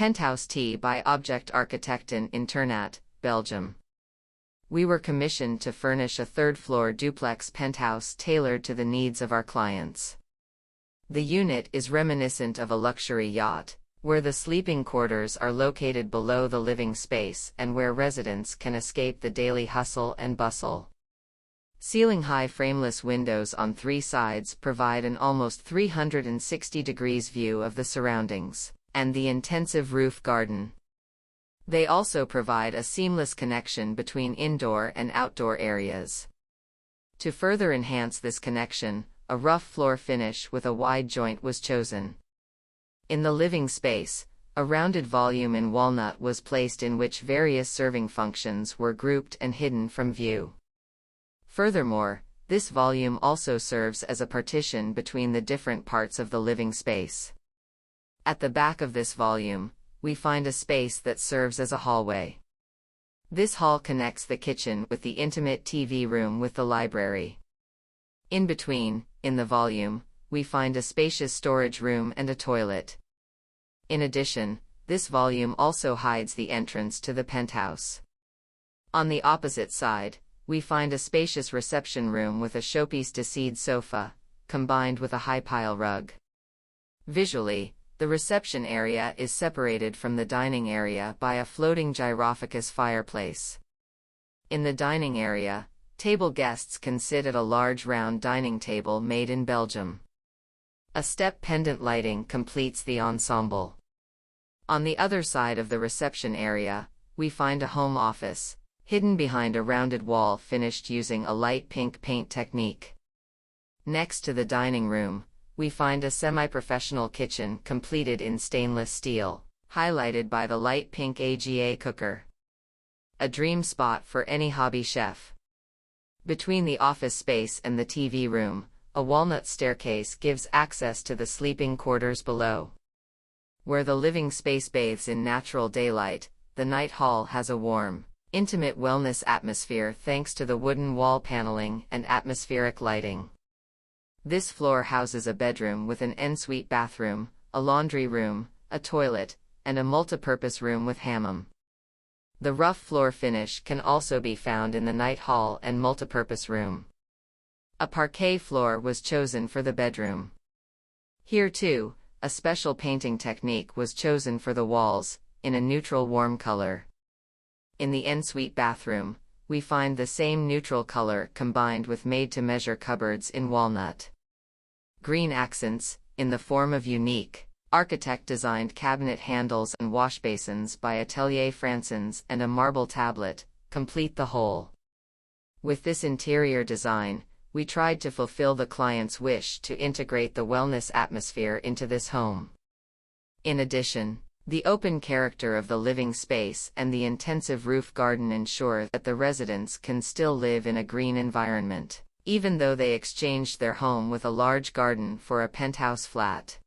Penthouse T by Object Architecten in Ternat, Belgium. We were commissioned to furnish a third-floor duplex penthouse tailored to the needs of our clients. The unit is reminiscent of a luxury yacht, where the sleeping quarters are located below the living space and where residents can escape the daily hustle and bustle. Ceiling-high frameless windows on 3 sides provide an almost 360 degrees view of the surroundings and the intensive roof garden. They also provide a seamless connection between indoor and outdoor areas. To further enhance this connection, a rough floor finish with a wide joint was chosen. In the living space, a rounded volume in walnut was placed in which various serving functions were grouped and hidden from view. Furthermore, this volume also serves as a partition between the different parts of the living space. At the back of this volume, we find a space that serves as a hallway. This hall connects the kitchen with the intimate TV room with the library. In between, in the volume, we find a spacious storage room and a toilet. In addition, this volume also hides the entrance to the penthouse. On the opposite side, we find a spacious reception room with a showpiece de-seed sofa, combined with a high pile rug. Visually, the reception area is separated from the dining area by a floating gyrophacus fireplace. In the dining area, table guests can sit at a large round dining table made in Belgium. A step pendant lighting completes the ensemble. On the other side of the reception area, we find a home office, hidden behind a rounded wall finished using a light pink paint technique. Next to the dining room, we find a semi-professional kitchen completed in stainless steel, highlighted by the light pink AGA cooker. A dream spot for any hobby chef. Between the office space and the TV room, a walnut staircase gives access to the sleeping quarters below. Where the living space bathes in natural daylight, the night hall has a warm, intimate wellness atmosphere thanks to the wooden wall paneling and atmospheric lighting. This floor houses a bedroom with an ensuite bathroom, a laundry room, a toilet, and a multipurpose room with hammam. The rough floor finish can also be found in the night hall and multipurpose room. A parquet floor was chosen for the bedroom. Here too, a special painting technique was chosen for the walls, in a neutral warm color. In the ensuite bathroom, we find the same neutral color combined with made-to-measure cupboards in walnut. Green accents, in the form of unique, architect-designed cabinet handles and washbasins by Atelier Francis and a marble tablet, complete the whole. With this interior design, we tried to fulfill the client's wish to integrate the wellness atmosphere into this home. In addition, the open character of the living space and the intensive roof garden ensure that the residents can still live in a green environment, even though they exchanged their home with a large garden for a penthouse flat.